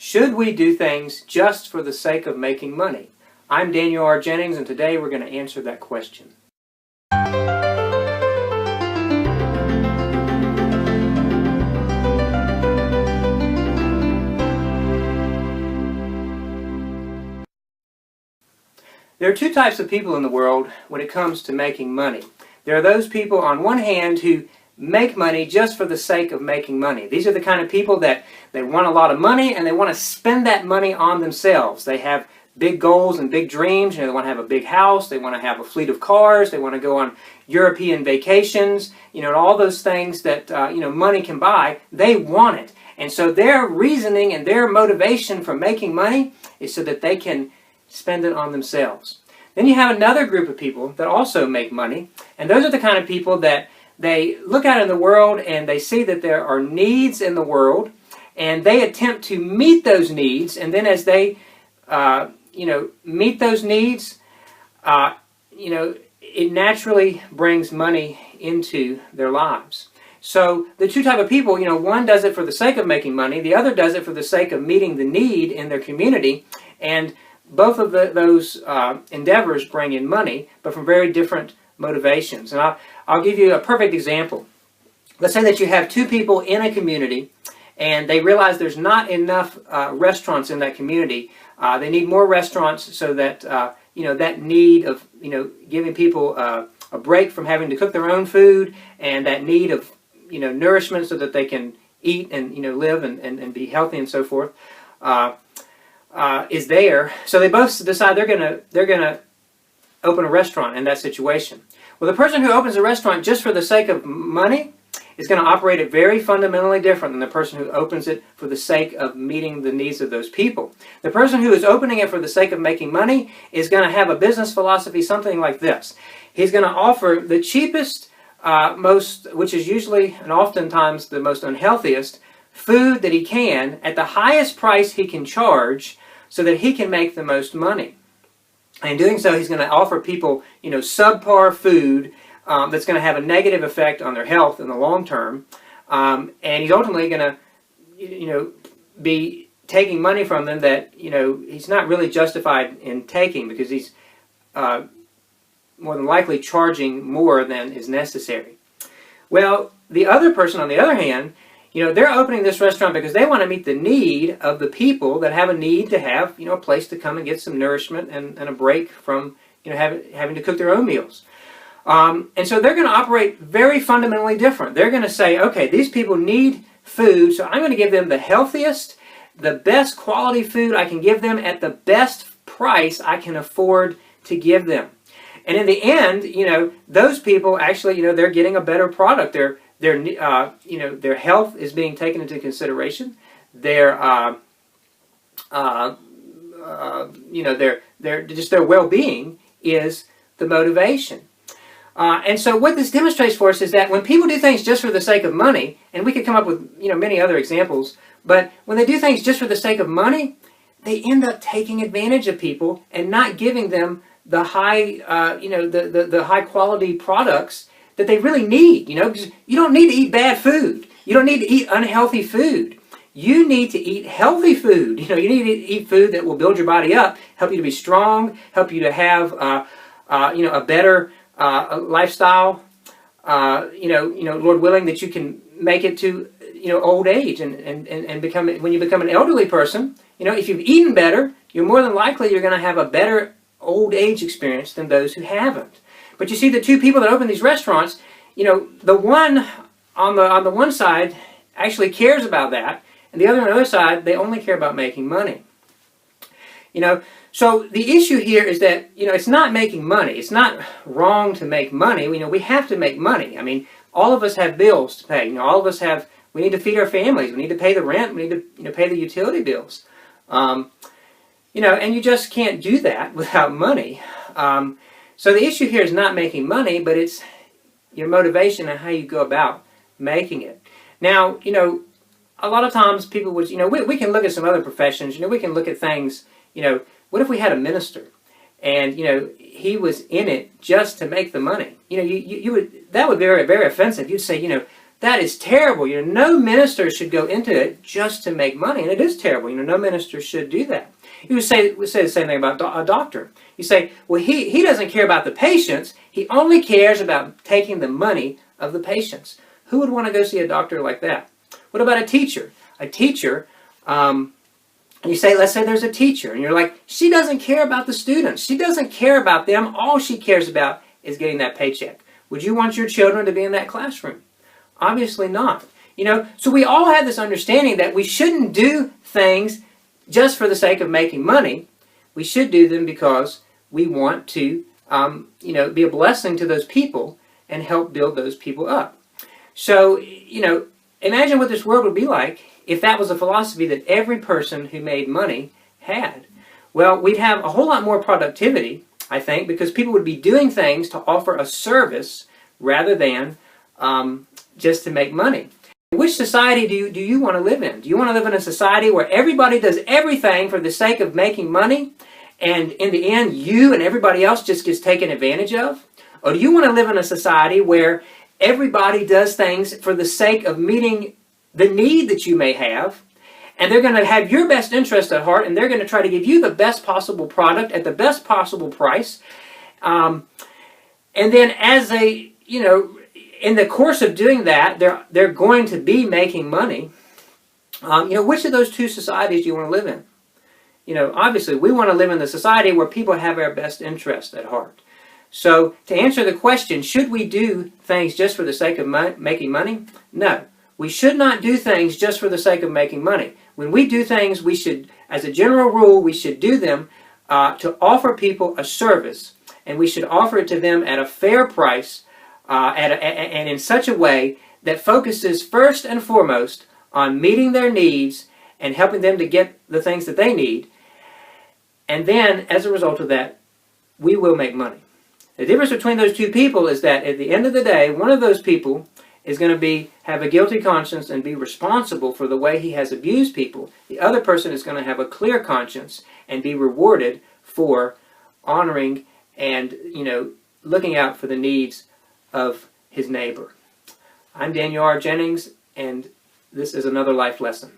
Should we do things just for the sake of making money? I'm Daniel R. Jennings, and today we're going to answer that question. There are two types of people in the world when it comes to making money. There are those people on one hand who make money just for the sake of making money. These are the kind of people that they want a lot of money and they want to spend that money on themselves. They have big goals and big dreams. They want to have a big house. They want to have a fleet of cars. They want to go on European vacations. And all those things that money can buy. They want it, and so their reasoning and their motivation for making money is so that they can spend it on themselves. Then you have another group of people that also make money, and those are the kind of people that they look out in the world and they see that there are needs in the world, and they attempt to meet those needs, and then as they meet those needs, it naturally brings money into their lives. So the two type of people, one does it for the sake of making money, the other does it for the sake of meeting the need in their community, and both of those endeavors bring in money, but from very different motivations. And I'll give you a perfect example. Let's say that you have two people in a community, and they realize there's not enough restaurants in that community. They need more restaurants so that that need of giving people a break from having to cook their own food, and that need of nourishment so that they can eat and live and be healthy and so forth. Is there. So they both decide they're gonna open a restaurant in that situation. Well, the person who opens a restaurant just for the sake of money is going to operate it very fundamentally different than the person who opens it for the sake of meeting the needs of those people. The person who is opening it for the sake of making money is going to have a business philosophy something like this. He's going to offer the cheapest, which is usually and oftentimes the most unhealthiest, food that he can at the highest price he can charge so that he can make the most money. And in doing so, he's going to offer people, subpar food that's going to have a negative effect on their health in the long term. And he's ultimately going to, be taking money from them that, he's not really justified in taking because he's more than likely charging more than is necessary. Well, the other person, on the other hand, they're opening this restaurant because they want to meet the need of the people that have a need to have, a place to come and get some nourishment and a break from, having to cook their own meals. And so they're going to operate very fundamentally different. They're going to say, okay, these people need food, so I'm going to give them the healthiest, the best quality food I can give them at the best price I can afford to give them. And in the end, those people actually, they're getting a better product. Their health is being taken into consideration. Their well-being is the motivation. And so what this demonstrates for us is that when people do things just for the sake of money, and we could come up with many other examples, but when they do things just for the sake of money, they end up taking advantage of people and not giving them the high, the high quality products that they really need. Because you don't need to eat bad food. You don't need to eat unhealthy food. You need to eat healthy food. You need to eat food that will build your body up, help you to be strong, help you to have a better lifestyle. Lord willing, that you can make it to old age and become, when you become an elderly person, if you've eaten better, you're more than likely you're going to have a better old age experience than those who haven't. But you see, the two people that open these restaurants, the one on the one side actually cares about that, and the other on the other side, they only care about making money. So the issue here is that, it's not making money. It's not wrong to make money. We have to make money. I mean, all of us have bills to pay. All of us we need to feed our families. We need to pay the rent. We need to, pay the utility bills. And you just can't do that without money. So the issue here is not making money, but it's your motivation and how you go about making it. Now, a lot of times people would, we can look at some other professions. We can look at things, what if we had a minister and, he was in it just to make the money? You would, that would be very, very offensive. You'd say, that is terrible. No minister should go into it just to make money, and it is terrible. No minister should do that. You would say the same thing about a doctor. You say, well, he doesn't care about the patients. He only cares about taking the money of the patients. Who would want to go see a doctor like that? What about a teacher? A teacher, you say, let's say there's a teacher, and you're like, she doesn't care about the students. She doesn't care about them. All she cares about is getting that paycheck. Would you want your children to be in that classroom? Obviously not. So we all have this understanding that we shouldn't do things just for the sake of making money. We should do them because we want to, be a blessing to those people and help build those people up. So, imagine what this world would be like if that was a philosophy that every person who made money had. Well, we'd have a whole lot more productivity, I think, because people would be doing things to offer a service rather than just to make money. Which society do you want to live in? Do you want to live in a society where everybody does everything for the sake of making money, and in the end, you and everybody else just gets taken advantage of? Or do you want to live in a society where everybody does things for the sake of meeting the need that you may have, and they're going to have your best interest at heart, and they're going to try to give you the best possible product at the best possible price, and then as they, in the course of doing that, they're going to be making money. Which of those two societies do you want to live in? Obviously, we want to live in the society where people have our best interest at heart. So, to answer the question, should we do things just for the sake of making money? No. We should not do things just for the sake of making money. When we do things, we should, as a general rule, we should do them to offer people a service, and we should offer it to them at a fair price, and in such a way that focuses first and foremost on meeting their needs and helping them to get the things that they need. And then, as a result of that, we will make money. The difference between those two people is that at the end of the day, one of those people is going to have a guilty conscience and be responsible for the way he has abused people. The other person is going to have a clear conscience and be rewarded for honoring and, looking out for the needs of his neighbor. I'm Daniel R. Jennings, and this is another life lesson.